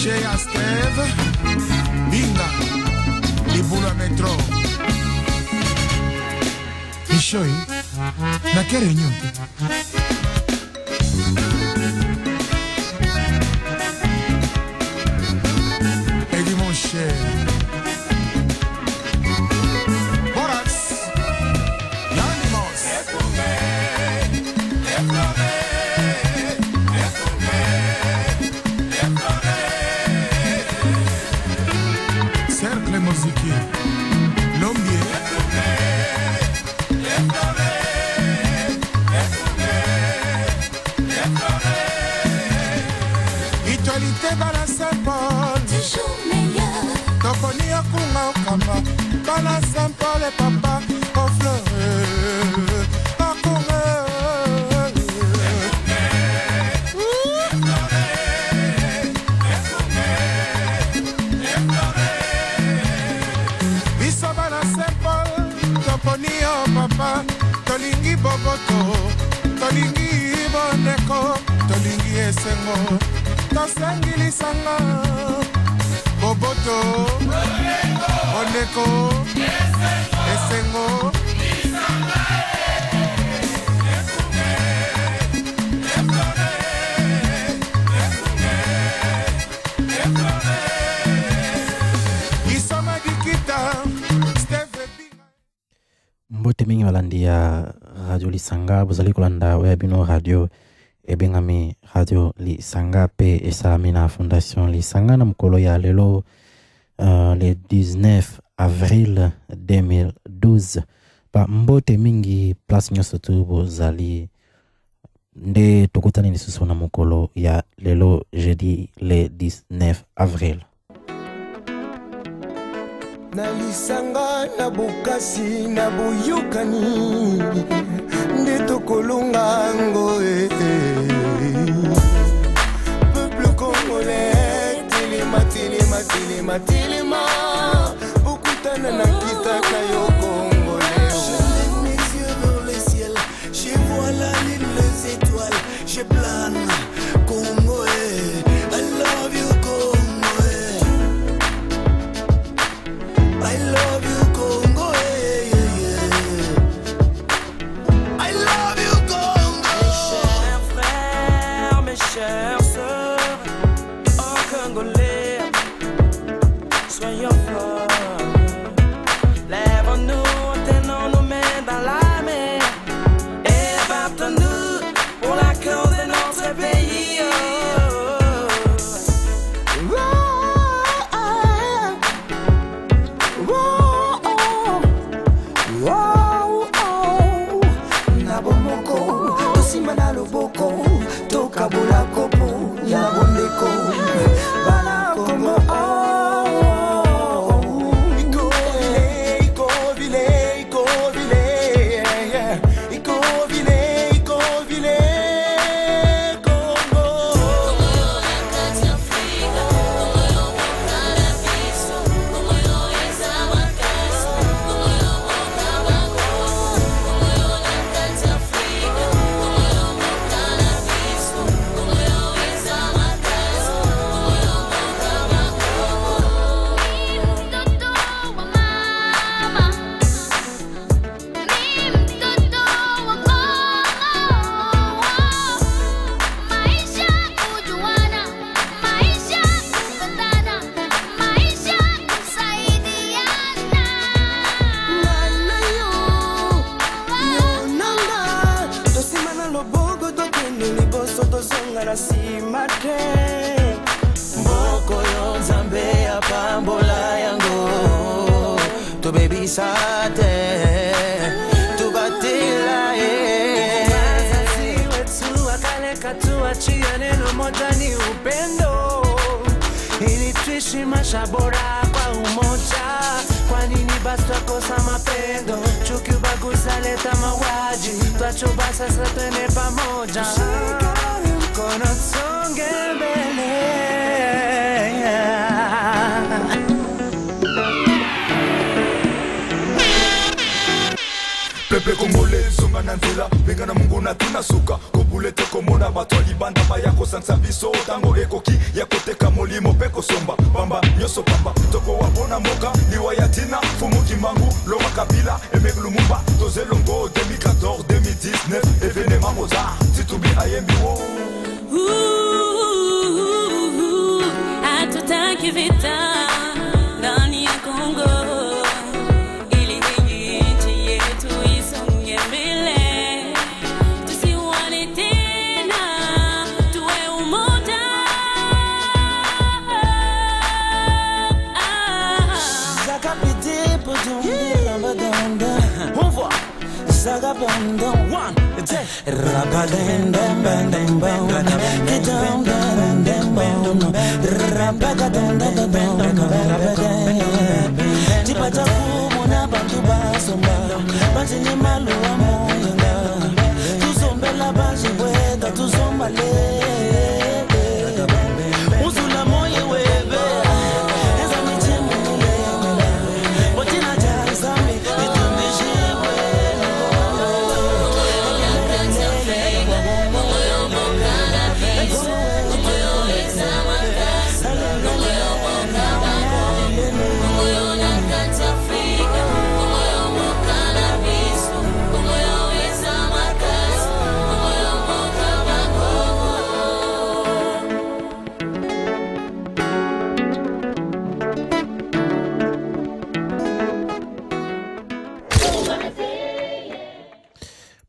Chez Asteve, Binga, Libula Metro. Ishoi, na quelle réunion? Et dit mon cher. Bala Saint-Paul, toujours meilleur. Toponi Akunga Okamba, Bala Saint-Paul et papa, au fleur, Akunga. Biso Bala Saint-Paul, Toponi o papa, Tolingi Boboto, Tolingi Boneko, Tolingi Esengo. Tosangili sanga Boboto Oneko Esengo Isoma Dikita Mbote mingi malandi ya Radio Lisanga bozali kolanda webino radio Ebengami Radio Lisanga pe esalamina Fondation Lisanga na mkolo ya lelo le 19 avril 2012 pa mbote mingi place nyoso tu bozali nde tokutani lisusu na mkolo ya lelo jeudi le 19 avril. Na Lisanga na bukasi na buyukani nde tokolunga ngo peuple congolais tilima bukutana na kitaka yo congolais. Je lève mes yeux vers le ciel, je vois la lune, les étoiles, je plane Congo, I love you Congo, I love you Congo, I love you Congo. Mes chers frères, mes chères sœurs, oh Congolais, soyons forts. Lèvons-nous, tenons nos mains dans la mer et battons-nous pour la cause de notre pays. Kabula kopo ya bondeko bana Congo Mboko yo Nzambe ya pambola yango to baby sate to batila sisi wetu akale katua chia neno moja ni upendo ili tuishi maisha bora kwa umoja. Kwa nini basi twakosa mapendo? Chuki, ubaguzi leta mauaji. Twachoba sasa twende pamoja, mkono tusonge mbele. Pepe congolais, songa na nzela benga na mungu na tuna suka kobulete komona bato libanda ya kosangisa biso tango ekoki ya koteka molimo pe kosomba bamba nyoso pamba toko wapona moka liwa ya tina fumu kimangu loma kabila emek lumumba tozelongo 2014 2019 événement Mozart titubi ayembi wo hatutaki vita ndani ya Kongo ili nchi yetu isonge mbele tusiwane tena tuwe umoja Zakapiti putumbi rabadanda on voit Zagabanda one Rabadanda banda Kidanda Rabaganda Tipata kumuna bantu basomba Bantini malu wa moyenga Tuzombela banji weta tuzombale Uzula moye webe Eza mitimu nile Botina jazami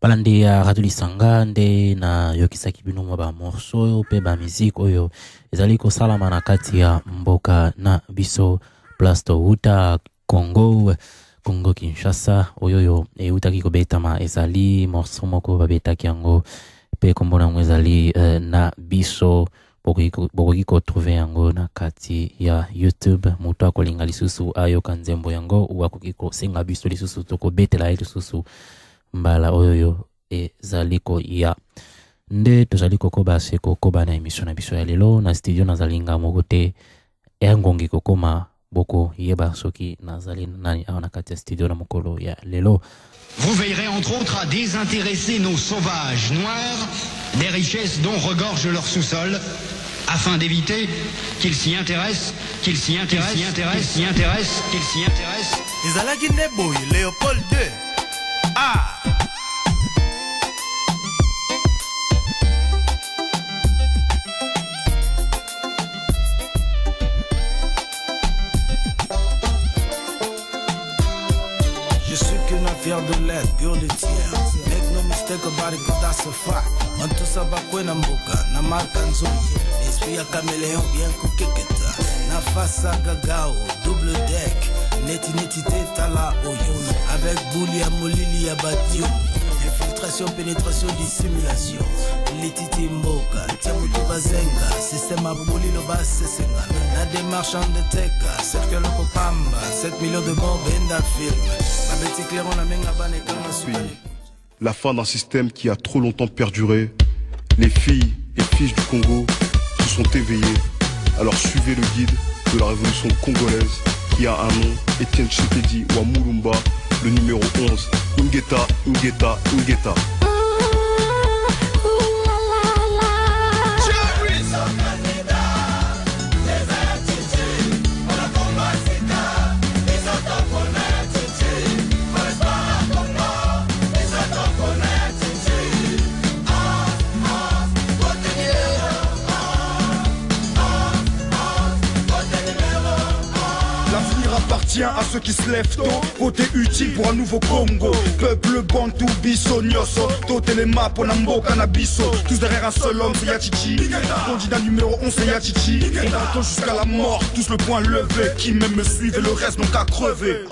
balandi ya Radio Lisanga nde na yokisaki bino mwa ba morceau pe ba musique oyo ezali ko salama na kati ya mboka na biso Plasto Uta Congo Kinshasa oyo utaki ko betama ezali morceau moko ba betaki yango pe kombona ngo ezali na biso bokoki ko trouver yango na kati ya YouTube mutu akolinga lisusu ayo kanzembo yango wakoki ko senga biso lisusu to ko betela lisusu mbala oyo ezaliko ya nde tozaliko koba seko koba na emission na biso ya lelo na studio nazalinga mokote engongi kokoma boko yeba soki nazali nani awana kati ya studio na mokolo ya lelo. Vous veillerez entre autres à désintéresser nos sauvages noirs des richesses dont regorge leur sous-sol afin d'éviter qu'ils s'y intéressent, Ezalaki Neboy, Léopold II. Ah! Je suis que navire de l'aide, pure de tiers. Make no mistake about it, cause that's a fact. On tout ça va quoi na mboka, na marca nzongi. Esprit à caméléon, bien kukeketa. Na face à gagao, double deck. Neti tala oyo. Avec bouli à molili à batio. Infiltration, pénétration, dissimulation. Lititi mboka, tiamutu bazenga. Système à bouli lo bas sesengana. La démarche en deteka. Cercle le kopamba. 7 millions de bombes en film. Ma bête clairon la menga bane comme un la fin d'un système qui a trop longtemps perduré. Les filles et fils du Congo se sont éveillés. Alors suivez le guide de la révolution congolaise qui a un nom, Étienne Tshisekedi Wamulumba, le numéro 11. Ingeta, Ingeta, Ingeta. À ceux qui se lèvent tôt, côté utile pour un nouveau Congo. Peuple bantou, biso, nyoso, tote les maps, ponambo, cannabiso. Tous derrière un seul homme, c'est Yachichi. Candidat numéro 11, c'est Yachichi. On battant jusqu'à la mort, tous le poing levé. Qui même me suivent et le reste n'ont qu'à crever.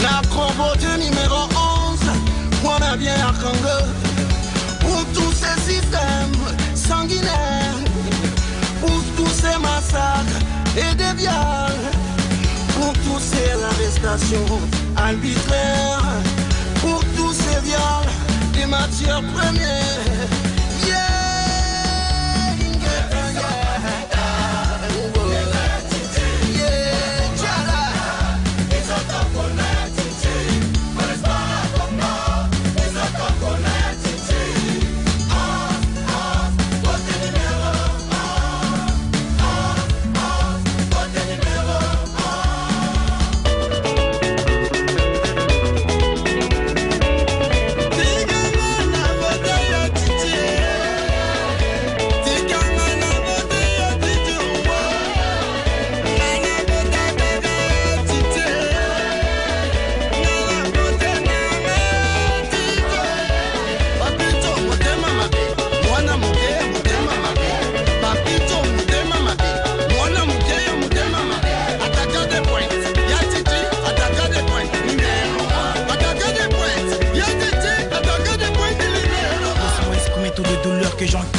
La combote numéro 11, on a bien à Congo. Pour tous ces systèmes sanguinaires, pour tous ces massacres et des viols, pour toutes ces arrestations arbitraires, pour tous ces viols des matières premières.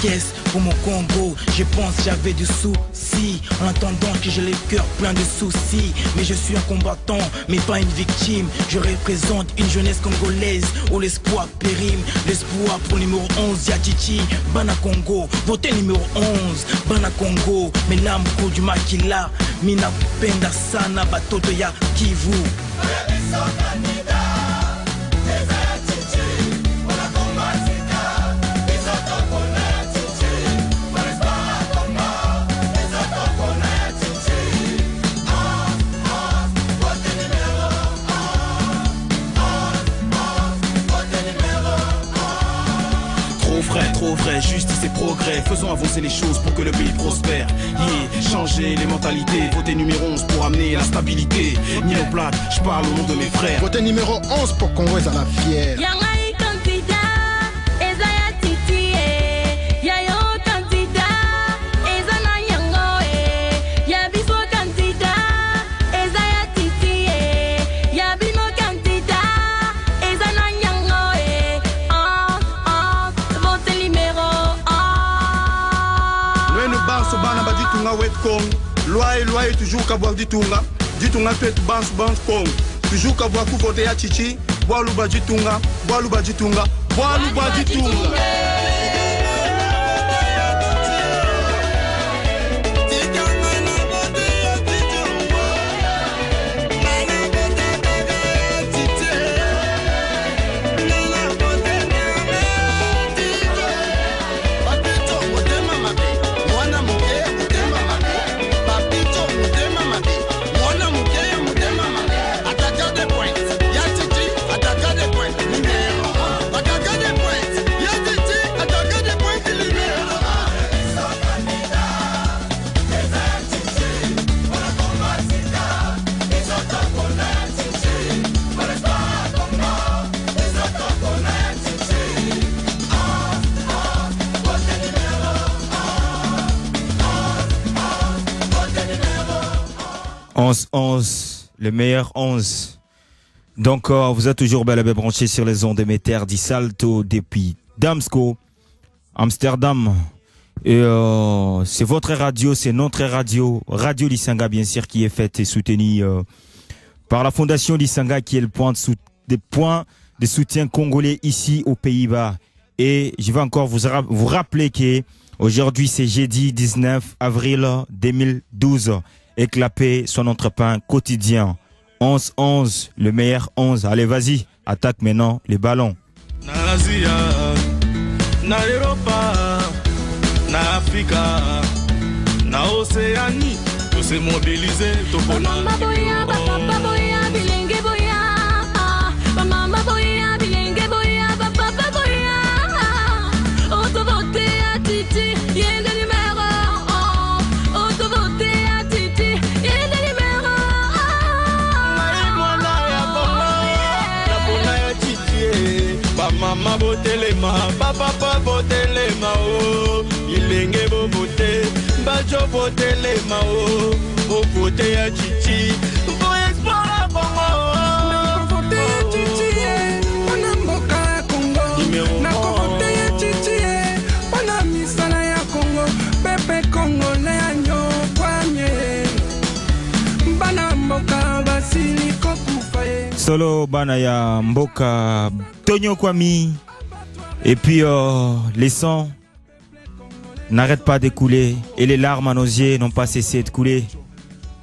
caisse pour mon Congo. Je pense j'avais du souci en entendant que j'ai le cœur plein de soucis. Mais je suis un combattant, mais pas une victime. Je représente une jeunesse congolaise où l'espoir périme. L'espoir pour numéro 11, Yatiti, Bana Congo. Votez numéro 11, Bana Congo. Mena mkuu du makila, mina kupenda sana batoto ya Kivu. Trop vrai, justice et progrès. Faisons avancer les choses pour que le pays prospère. Yeah, changer les mentalités. Voter numéro 11 pour amener la stabilité. Nino Plate, je parle au nom de mes frères. Voter numéro 11 pour Congo est à la fière. Loi est toujours qu'à voir Ditunga fait banse Kong. Toujours qu'à voir pour voter à Chichi. Boaluba Ditunga. Le meilleur 11. Donc, vous êtes toujours bel et bien branché sur les ondes émetteurs di Salto depuis Damsko, Amsterdam. Et c'est votre radio, c'est notre radio, Radio Lisanga, bien sûr, qui est faite et soutenue par la Fondation Lisanga, qui est le point de soutien congolais ici aux Pays-Bas. Et je vais encore vous rappeler qu'aujourd'hui, c'est jeudi 19 avril 2012. Et que la paix soit notre pain quotidien. 11-11, le meilleur 11. Allez, vas-y, attaque maintenant les ballons. Na Asie, na Europe, na Afrique, na Océanie, tous se mobiliser, tout pour la Mama botelema, papa botelema oh, ilenge bo bote, bajo botelema oh, bo bote ya chichi, bo explora Congo. Bote ya chichi, wana mboka ya Congo. Na bote ya chichi, wana misala ya Congo. Pepe Congo le anyo kwanye, bana mboka basili kokufaye. Solo bana ya mboka Tonyo Kwami. Et puis les sangs n'arrêtent pas de couler et les larmes à nos yeux n'ont pas cessé de couler.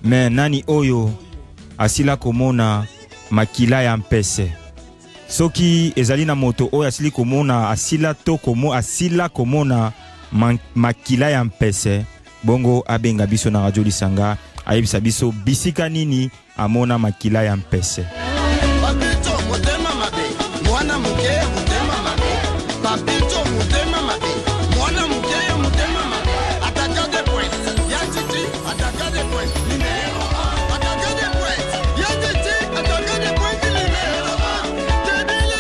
Mais nani oyo asila komona makila ya mpese. Soki ezali na moto oyo asili komona asila to komo asila komona makila ya mpese. Bongo abenga biso na Radio Lisanga ayebisa biso bisika nini amona makila ya mpese. Mwana muke mutema mabe, papito mutema mabe, mwana muke mutema mabe, attaquant des points, Yatiti, attaquant des points, numéro 1, attaquant des points, Yatiti, attaquant des points, numéro 1, débile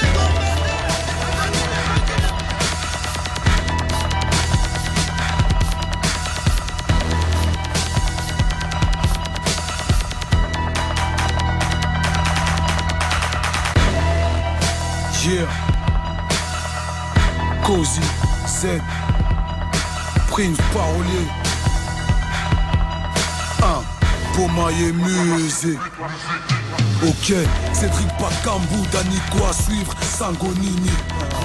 Yeah, Cozy, Z, Prince Parolier. Pomaye musée. Ok, Cédric Bakambu, Daniko à suivre, Sangonini.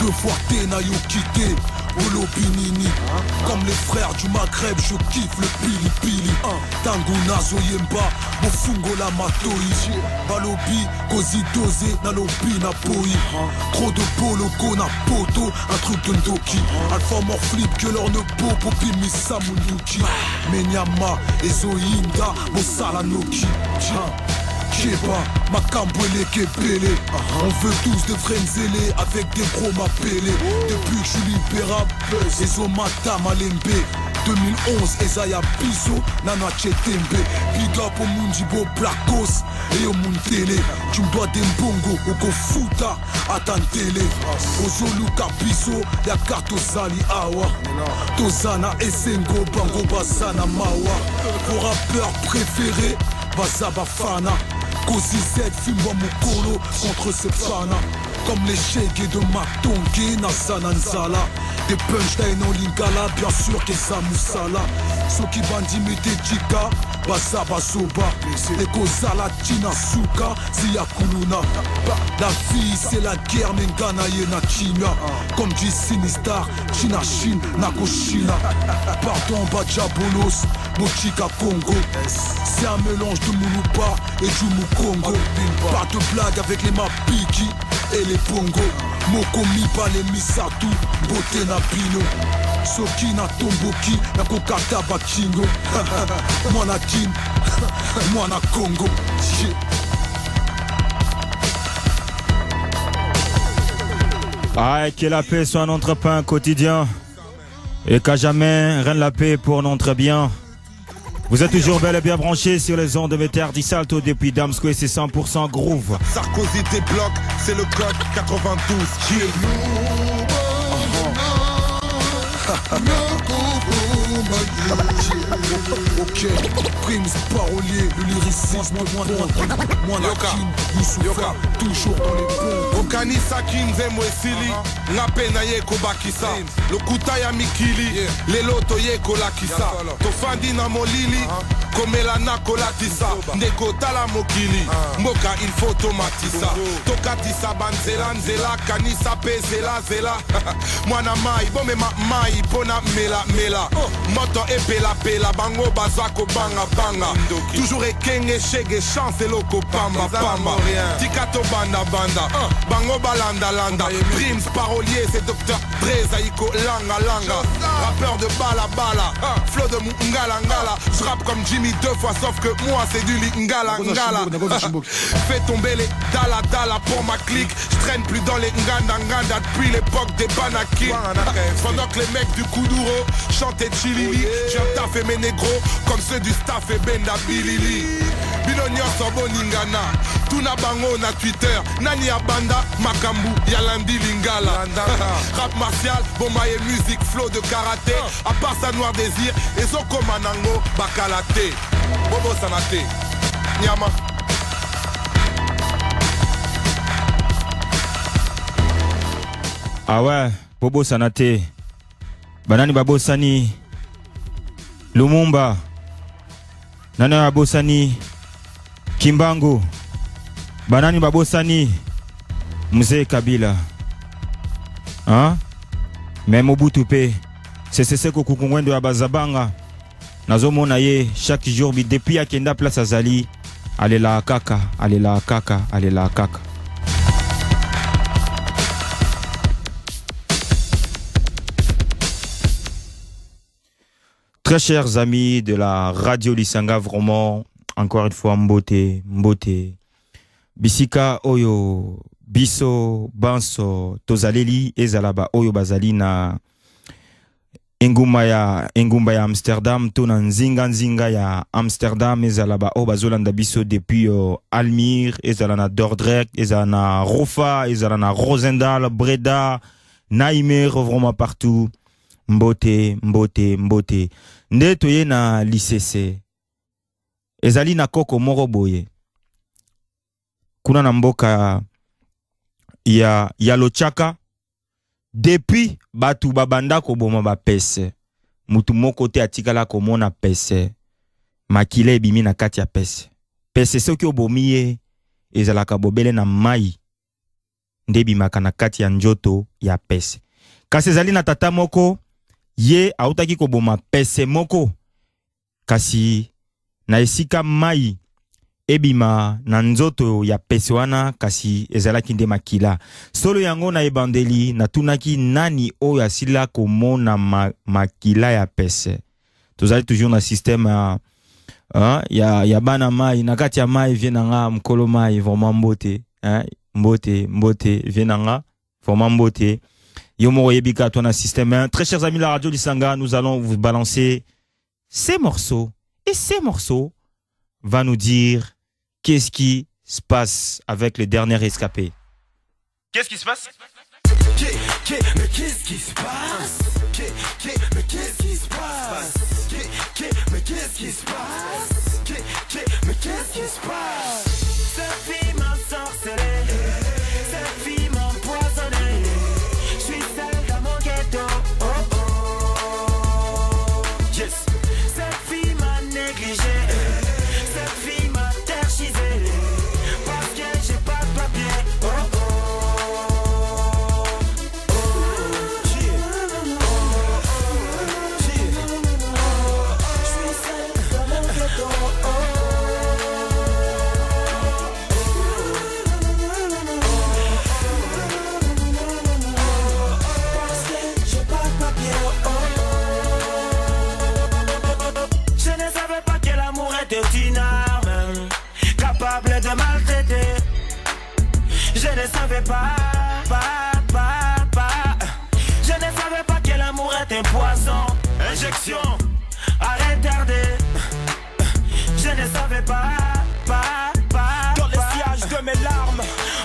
2 fois Tenayo quitté, Olopinini. Comme les frères du Maghreb, je kiffe le pili pili. Tanguna Zoyemba, Mofungo la Matoi. Balobi, Kozi Dose, Nalobi Napoi. Trop de Boloko na poto, un truc de Ndoki. Alpha mort flip que leur ne beau, Popi Misamunuki. Menyama, Ezoinda, Mosala Noki. Keba, Makambwele Kebele. On veut tous des vrais zélés avec des gros mapélés. Depuis que je suis libérable, Ezomata Malembe. 2011, Ezaya Biso, Nana Chetembe. Big up au Mundibo Blacos et au Muntele. Tu me dois des mbongo, au Gofuta, à ta télé. Ozoluka Biso, ya carte Zali Awa. Tozana Esengo, Bango Basana Mawa. Vos rappeurs préférés, Bazaba Fana. Kosi Z fume Mukolo contre ses fans. Comme les shakes de Matonge, Nasana Nzala. Des punchlines en lingala, bien sûr que ça moussala. Soki Bandi Medejika, Bazaba Soba. Les Kozala Tina Suka, Zia Kuluna. La vie c'est la guerre, Mengana Yena China. Comme dit Sinistar, China Chine, Nako China. Pardon Bajabolos, Mochika Congo. C'est un mélange de Mulupa et du Mukongo. Pas de blague avec les Mapiki et les Pongo. Moko Mipa les Misatu, Bote na Pino. Soki na Tomboki, na Kokata Bakingo. Mwana Kin, Mwana Congo. Ah, que la paix soit notre pain quotidien et qu'à jamais rien de la paix pour notre bien. Vous êtes toujours bel et bien branchés sur les ondes de Méter di Salto depuis Damsco et c'est 100% groove. Sarkozy débloque, c'est le code 92. Ok, Prince Parolier, le lyricisme, moi la king, Youssoufa, toujours dans les bons. Okanisa Kinze Mwesili, Ngape na ye kobakisa, Lokuta ya Mikili, Lelo toye kolakisa, Tofandi na molili, Komela na kolatisa, Ndeko tala mokili, Mboka il faut tomatisa, Tokatisa banzela nzela, Kanisa pe zela zela, Mwana mai, bome ma mai, Pona mela mela, Moto e pela pela, Bango bazako banga banga, Toujours ekenge shege chance loko pamba pamba, Tikato banda banda, Bango balanda landa, Prince Parolier, c'est Dr. Dre, Zaiko langa langa, Rappeur de bala bala, Flow de ngala ngala, je rappe comme Jimmy 2 fois sauf que moi c'est du ngala ngala. Fais tomber les dala dala pour ma clique, je traîne plus dans les nganda nganda depuis l'époque des banaki. Pendant que les mecs du Kuduro chantaient Chilili, j'ai un taf et mes négros comme ceux du staff et Benda Bilili. Bilonio Sobo Ningana, Tuna Bango na Twitter, Nani Abanda, Makambu, Yalandi Lingala. Rap martial, Bomaye musique, flow de karaté, à part sa Noir Désir, et Zoko Manango, Bakalate, Bobo Sanate, Nyama. Ah ouais, Bobo Sanate, Banani Babo Sani, Lumumba, Nana Babo Sani, Kimbangu, Banani Babo Sani, Mzee Kabila. Hein? Mais Mobutu Pe, c'est ce que Kukungwendo ya Bazabanga. Nazomona ye chaque jour bi depuis akenda place Azali, allez la kaka, allez la kaka, allez la kaka. Très chers amis de la radio Lisanga, vraiment, encore une fois, mbote, mbote. Bisika oyo, biso, banso, tozaleli, ezalaba oyo bazali na engumba ya Amsterdam, to na nzinga ya Amsterdam, ezalaba oyo bazolanda biso depuis Almere, ezala na Dordrecht, ezala na Rofa, ezala na Rosendal, Breda, Naimer, vraiment partout. Mbote, mbote, mbote. Nde toye na lisese. Ezali na koko moro boye. Kuna na mboka ya Lochaka. Depuis batu babanda ko boma ba pese. mutu moko te atikala komona pese makila ebimi na kati ya pese. Pese soki obomi ye ezalaka bobele na mai nde ebimaka na kati ya njoto ya pese. Kasi ezali na tata moko ye autaki koboma pese moko kasi na esika mai ebima na nzoto ya pese wana kasi ezalaki nde makila. Solo yango na ebandeli natunaki nani oyo asila komona makila ya pese. Tozali toujours na système ya bana mai na kati ya mai vienanga mkolo mai vraiment mbote mbote vienanga vraiment mbote yomo yebika toi na système. Très chers amis de la radio Lisanga, nous allons vous balancer ces morceaux et ces morceaux va nous dire qu'est-ce qui se passe avec les derniers rescapés. Qu'est-ce qui se passe? Mais qu'est-ce qui se passe? Mais qu'est-ce qui se passe? Mais qu'est-ce qui se passe? Mais qu'est-ce qui se passe? Cette fille m'a sorcelé, cette fille m'a empoisonné. Je suis seul dans mon ghetto. Oh oh. Yes. Cette fille m'a négligé, cette fille m'a tergisé parce que j'ai pas de papier. Oh oh. Une arme capable de maltraiter. Je ne savais pas. Je ne savais pas que l'amour est un poison. Injection à retarder. Je ne savais pas. Dans les sièges de mes larmes,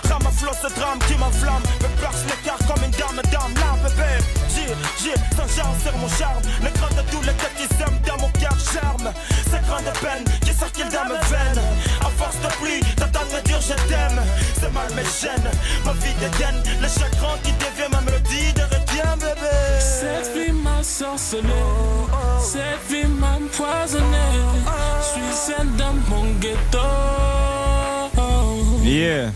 ramaflosse ce drame qui m'enflamme. Me perce l'écart comme une dame là bébé. J'ai sans genre sur mon charme. Le grand de tous les têtes qui s'aiment dans mon cœur charme. Cette grande peine qui circule dans mes veines. À force de pluie, t'entends me dire je t'aime. C'est mal mes chaînes, ma vie dégaine. Le chagrin qui devient ma mélodie de retiens bébé. Cette fille m'a sorcelé, cette fille m'a empoisonné. Je suis seul dans mon ghetto. Yeah.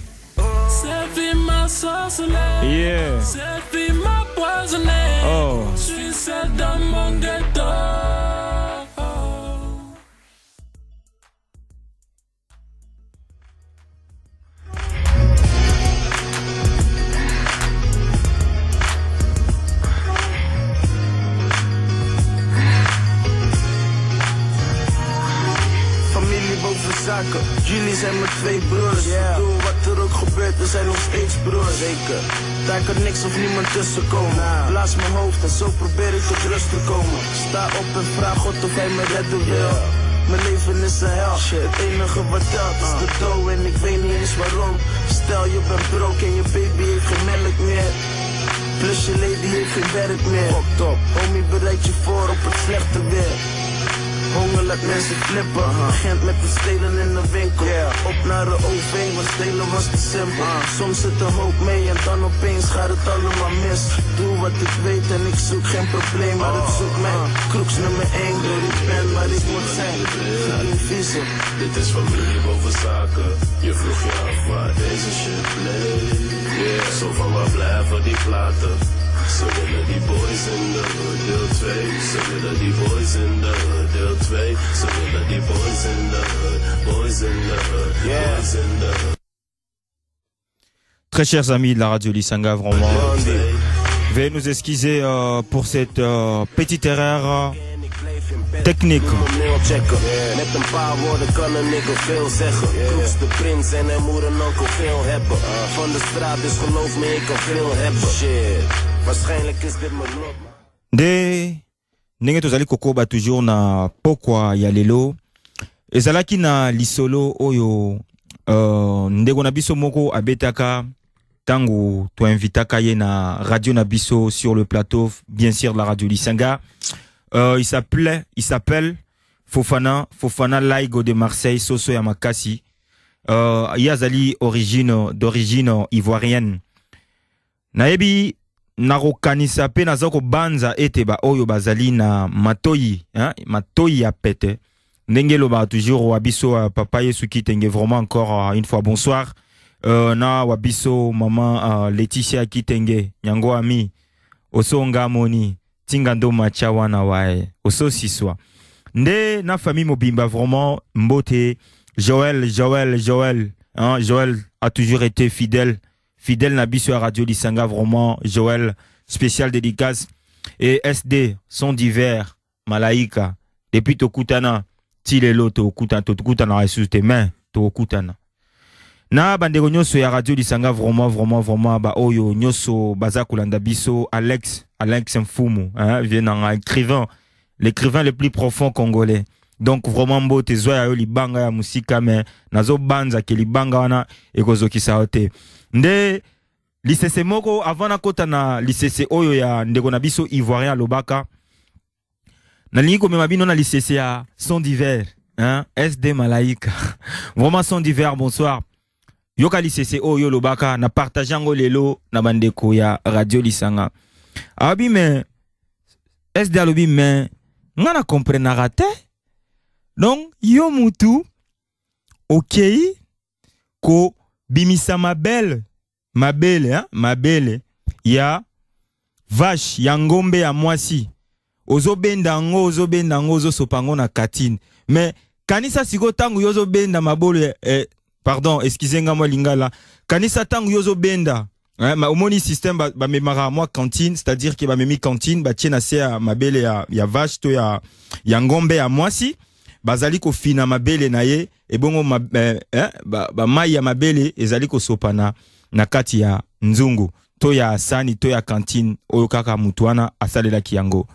Cette fille m'a sorcelé, yeah. Cette fille m'a empoisonné. Oh. Je suis seul dans mon ghetto. Zaken. Jullie zijn mijn twee broers. Doe wat er ook gebeurt, we zijn nog steeds broers. Zeker. Daar kan niks of niemand tussen komen. Blaas mijn hoofd en zo probeer ik tot rust te komen. Sta op en vraag God of hij me redden wil. Mijn leven is een hel. Het enige wat telt is de dood en ik weet niet eens waarom. Stel je bent broke en je baby heeft geen melk meer. Plus je lady heeft geen werk meer. Top. Homie, bereid je voor op het slechte weer. Honger laat mensen flippen. Agent met de stelen in de winkel. Op naar de OV, want stelen was te simpel. Soms zit er hoop mee en dan opeens gaat het allemaal mis. Doe wat ik weet en ik zoek geen probleem, maar het zoekt mij. Kroeks nummer 1, door ik ben waar ik moet zijn. Geen vieze. Dit is familie boven zaken. Je vroeg je af waar deze shit bleef. Zo van waar blijven die platen. Ze willen die boys in de hood, deel 2. Ze willen die boys in de hood, deel 2. Ze willen die boys in de hood, boys in the hood, boys in the hood. Très chers amis de la radio Lisanga, vraiment, veuillez nous excuser pour cette petite erreur technique. Met een paar woorden kan een nigger veel zeggen. Kroeks de prins en hij moet een onkel veel hebben. Van de straat, dus geloof me, ik kan veel hebben. Shit, waarschijnlijk is dit mijn lot. De ndenge tozali kokoba toujours na pokwa ya lelo ezalaki na lisolo oyo ndeko na biso moko abetaka tango to invitaka ye na radio na biso sur le plateau bien sûr de la radio Lisanga. Il s'appelle Fofana Laigo de Marseille, Soso Yamakasi. Yazali d'origine ivoirienne. Naebi nakokanisa pe nazako banza ete ba oyo bazali na matoyi, hein, matoyi ya pete. Ndenge loba toujours wabiso papa Yesu Kitenge, vraiment encore une fois bonsoir. Na wabiso maman Laetitia Kitenge, nyango ami oso ngamoni tingando macha wana wae oso siswa. Nde na famille mobimba vraiment mbote. Joël, hein, Joël a toujours été fidèle Nabiso à Radio Lisanga, vraiment Joël, spécial dédicace. Et SD, son divers, Malaika, depuis Tokutana, Tilelo, Tokutana, ressus tes mains, Tokutana. Na bandego nyoso ya Radio Lisanga, vraiment, ba oyo nyoso bazakulanda biso, Alex Mfumu, hein, vient un écrivain, l'écrivain le plus profond congolais. Donc vraiment beau te zoya yo libanga ya musika me nazo banza ke libanga wana ekozoki saote. Nde lisese moko avant na kota na lisese oyo ya ndeko na biso ivoirien lobaka. Na lingo me mabino na lisese ya son divers, hein, SD Malaika. Vraiment son divers, bonsoir. Yoka lisese oyo lobaka na partageango lelo na bandeko ya Radio Lisanga. Abi me SD alobi me ngana comprendre te. Donc, yo mutu, ok, ko bimisa mabele, ya vache, ya ngombe ya mwasi. Ozo bendango, ozo sopango na katine. Mais, kanisa sigo tangu yozo benda mabole, pardon, excusez-moi moi lingala. Kanisa tangu yozo benda, ma omoni système ba memara moi cantine, c'est-à-dire que ba memi cantine, ba tiena se ya mabele ya vache to ya ngombe ya mwasi. Bazali ko fina mabele na ye e bongo ba mai ya mabele ezali ko sopana na kati ya nzungu to ya sani to ya cantine oyo kaka mutuana asalela kiyango.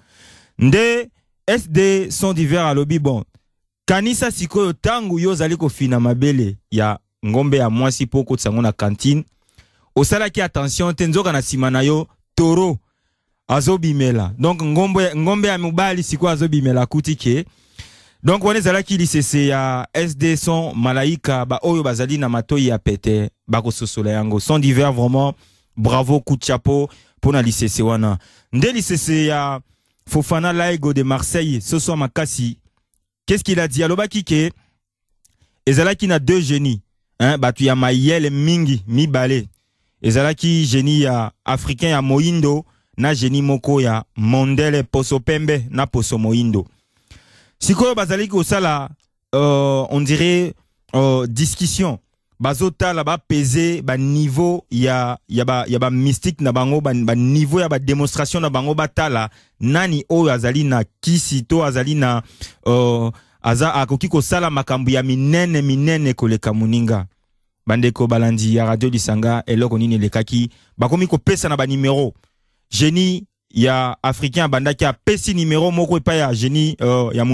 Nde SD son divers alobi bon kanisa sikoyo tangu yo zali ko fina mabele ya ngombe ya mwasi poko tsango na cantine osala ki attention tenzoka na simana yo toro azobimela. Donc ngombe ya mubali siko azobimela kutike. Donc on est là qui lisese ya SD son Malaika ba oyo bazali na matoyi ya pete bako sosole yango son divers, vraiment bravo, coup de chapeau pour na lisese wana. Nde lisese ya Fofana Laigo de Marseille ce soir makasi. Qu'est-ce qu'il a dit? Alobaki ke ezalaki na deux génies, hein, batu ya mayele mingi mibale. Ezalaki génie ya africain ya Moindo na génie moko ya Mondele Poso Pembe na Poso Moindo. Sikoyo bazali ko sala on dirait discussion bazota la ba peser ba niveau ya ba mystique na bango ba niveau ya ba démonstration na bango batala nani oyo azali na kisi to azali na aza akoki ko sala makambu ya minene koleka muninga bandeko balandi ya Radio Lisanga eloko nini lekaki bakomi ko pesa na ba numéro génie ya africain bandaki a pesi numéro moko epa ya génie ya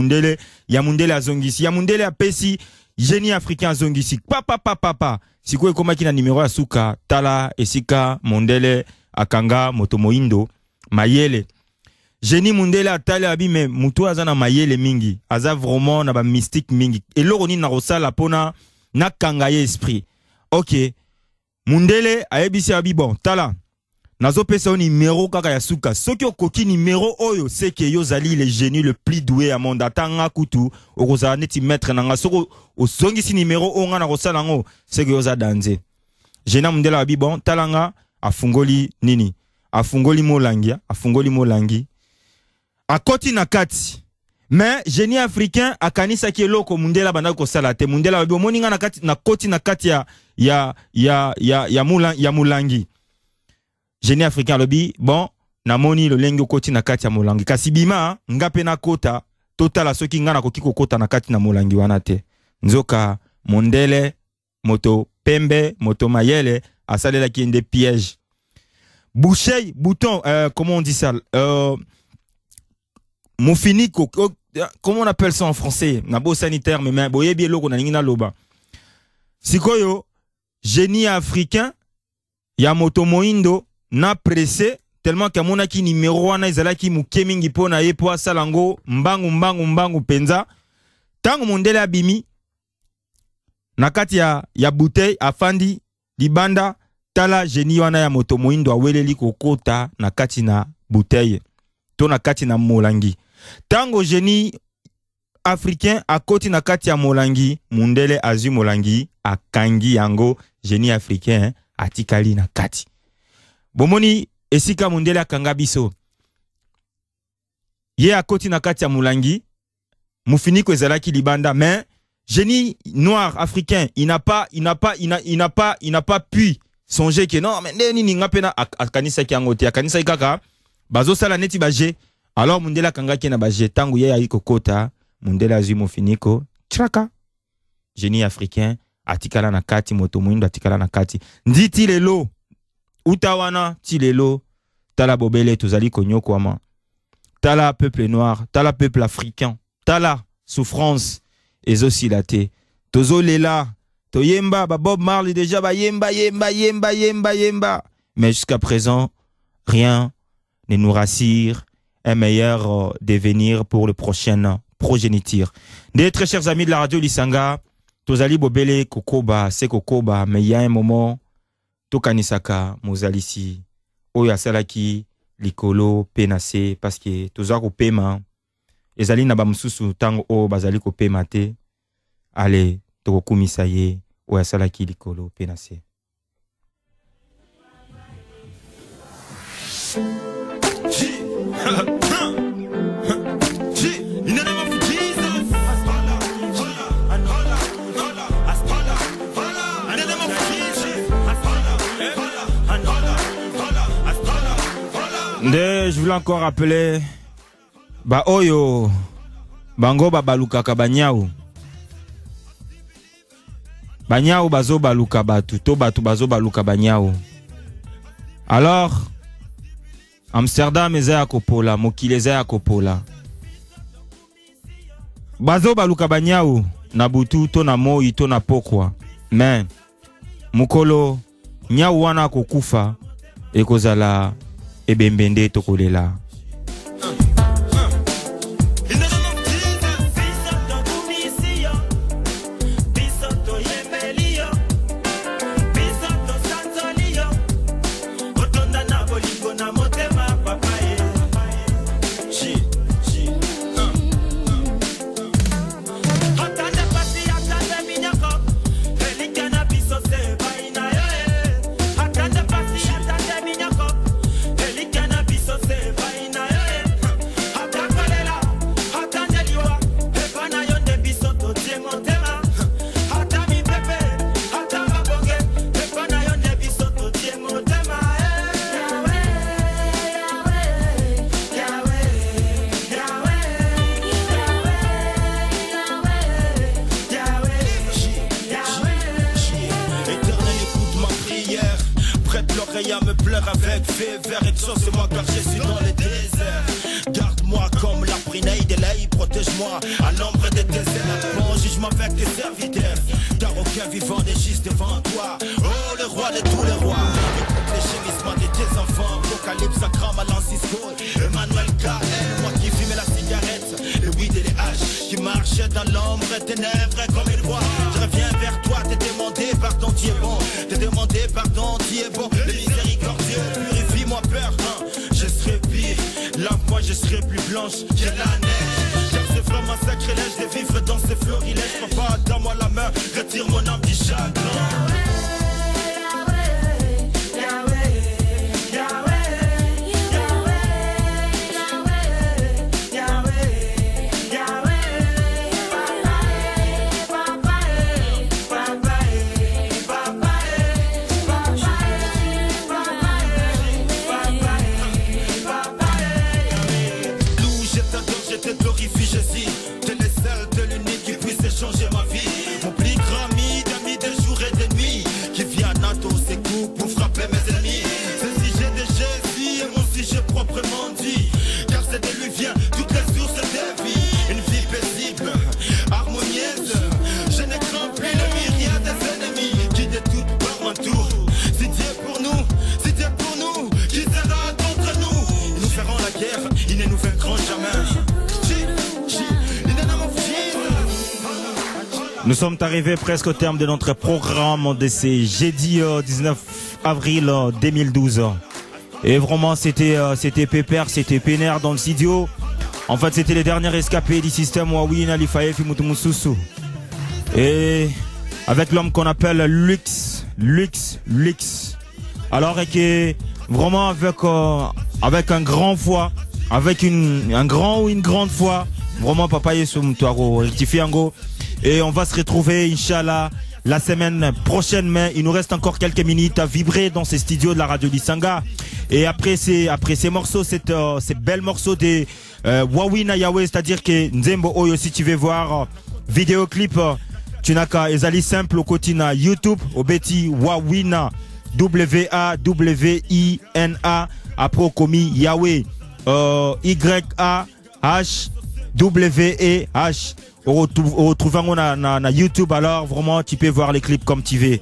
mundele azongisi ya mundele a pesi génie africain azongisi papa siko ekomaki na numéro ya suka tala esika mundele akanga moto moindo mayele génie mundele atale abi me mutu aza na mayele mingi aza vraiment na ba mystique mingi eloko nini na kosala pona na kanga ye esprit. Ok mundele ayebisi abi bon tala nazo pesa numéro kaka ya suka soki okoki numéro oyo c'est que yo zali le génie le plus doué à monde atanga kutu okozala neti maître nanga soko osongisi numéro onga na kosala ngo c'est que yo za danze génie mundela abi bon talanga afungoli nini afungoli molangi akoti na kati mais génie africain akanisa ki eloko mundela banda kosala te mundela abi omoninga na kati na koti na kati ya mulangi. Génie africain lobby bon namoni lo lengo koti na kati ya molangi kasi bima ngape na kota totala soki ngana koki kokota na kati na molangi wana te nzoka mondele moto pembe moto mayele asalela ki ende piège boucher bouton comment on dit ça mofiniko comment on appelle ça en français na beau sanitaire mais boyebi eloko na ningina loba sikoyo génie africain ya moto moindo na pressé tellement que mona ki numéro wana ezalaki mukemingi pona ye po asalango mbangu penza tango mondele abimi na kati ya bouteille afandi libanda tala génie wana ya moto moindo aweleli kokota na kati na bouteille to na kati na molangi. Tango génie africain akoti na kati ya molangi, mundele azu molangi akangi yango génie africain atikali na kati. Bomoni esika mundele akanga biso. Ye akoti na kati ya molangi, mufiniko ezalaki libanda, mais génie noir africain, il n'a pas pu songer que non, mais nini ngapena akanisa ki angote, akanisa kaka bazo sala neti baje. Alors mundela kangaki na baje, tangu ye ayi kokota, mundela azu mufiniko, traka. Génie africain atikala na kati, moto muindo atikala na kati. Nditi lelo utawana ti lelo tala bobele tozali konyoko ama. Tala peuple noir, tala peuple africain, tala souffrance ezosilate. Tozo lela, toyemba, ba Bob Marley déjà ba yemba. Mais jusqu'à présent, rien ne nous rassure un meilleur devenir pour le prochain progéniture. Des très chers amis de la radio Lisanga, tozali bobele kokoba, c'est kokoba, mais il y a un moment, tokanisaka mozalisi, oya salaki, likolo penase parce que toza ko pema ezali na bamsusu tango o bazali ko pema te ale to kumisa ye o yasalaki likolo penase. Je voulais encore rappeler ba oyo bango ba balukaka banyao bazo baluka batu to batu bazo baluka banyao. Alors Amsterdam eza kopola mokili eza kopola bazo baluka banyao na butu to na moi to na pokwa, mais mukolo nyao wana kokufa ekozala ebembende tokolela. Nous sommes arrivés presque au terme de notre programme de ce jeudi 19 avril 2012. Et vraiment, c'était pépère, c'était peinard dans le studio. En fait, c'était les derniers escapés du système Huawei Nalifaye Fimutumususu. Et avec l'homme qu'on appelle Lux. Alors que vraiment avec un grand foi, avec un grand ou une grande foi, vraiment papa Yesu Mtuaro rectifiango. Et on va se retrouver, Inch'Allah, la semaine prochaine. Mais il nous reste encore quelques minutes à vibrer dans ces studios de la radio Lisanga. Et après ces morceaux, ces belles morceaux de Huawei na Yahweh, c'est-à-dire que Nzembo Oyo, si tu veux voir vidéoclip, tu n'as qu'à ezali simple au côté na YouTube, au beti Huawei na WAWINA, après au commis Yahweh, YAHWEH. On retrouve na YouTube, alors vraiment tu peux voir les clips comme tu veux.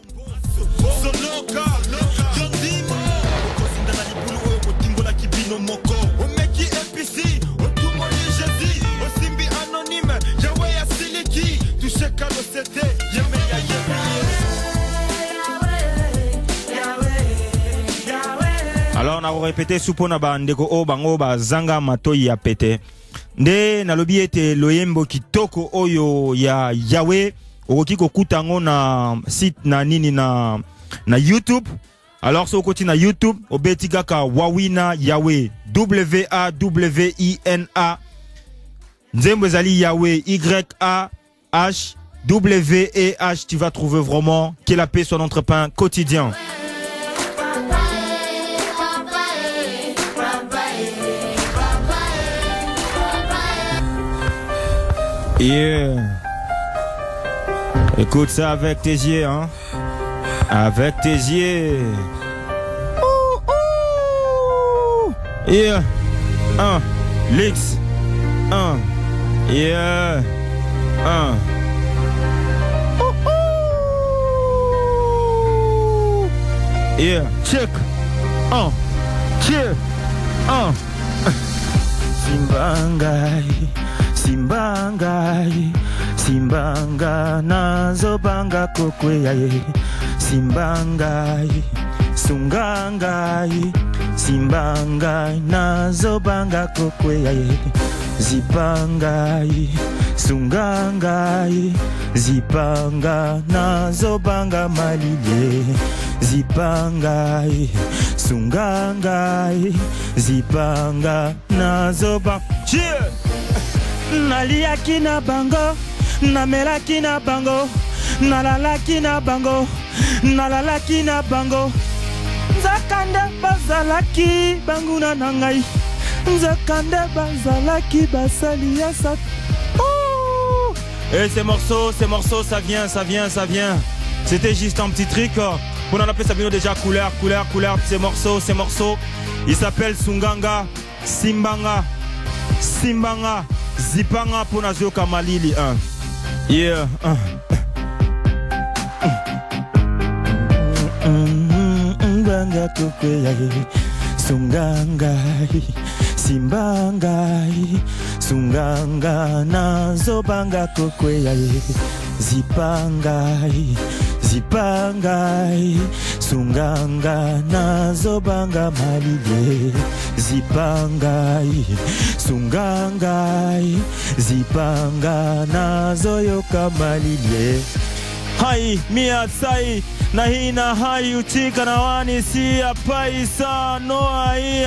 Alors on a répété supona ba ndeko o bango ba zanga matoi ya pété. Nde nalobi ete loyembo kitoko oyo ya Yahweh okoki kokuta ngo na site na nini na YouTube. Alors so koti na YouTube obeti kaka Huawei na Yahweh, WAWINA. Nzembo ezali Yahweh, YAHWEH. Tu vas trouver vraiment que la paix soit notre pain quotidien. Yeah. Écoute ça avec tes yeux, hein. Avec tes yeux. Yeah. Lix. Yeah. Yeah. Check. Check. Simbanga nazobanga kokweyaye. Simbangai sungangai. Simbangai nazobanga kokweyaye. Zipangai sungangai. Zipanga nazobanga malile. Zipangai sungangai. Zipanga nazobanga. Cheers! Naliaki na bango, namelaki na bango, nalalaki na bango, nalalaki na bango. Nzakande bazalaki banguna nangai, nzakande bazalaki basali ya sat. Et ces morceaux, ça vient. C'était juste un petit truc. On en appelle ça bien déjà couleur. Ces morceaux. Il s'appelle Sunganga, Simbanga. Zipanga pour Nazoka Malili. Yeah. Banga kokweyaye. Sungangai. Simbangai. Sunganga nazobanga kokweyaye. Zipangai. Sunganga nazobanga malile. Zipangai. Sungangai. Zipanga nazoyoka malile. Hai miatsai nahina hai uchika na wani si apai sa no ai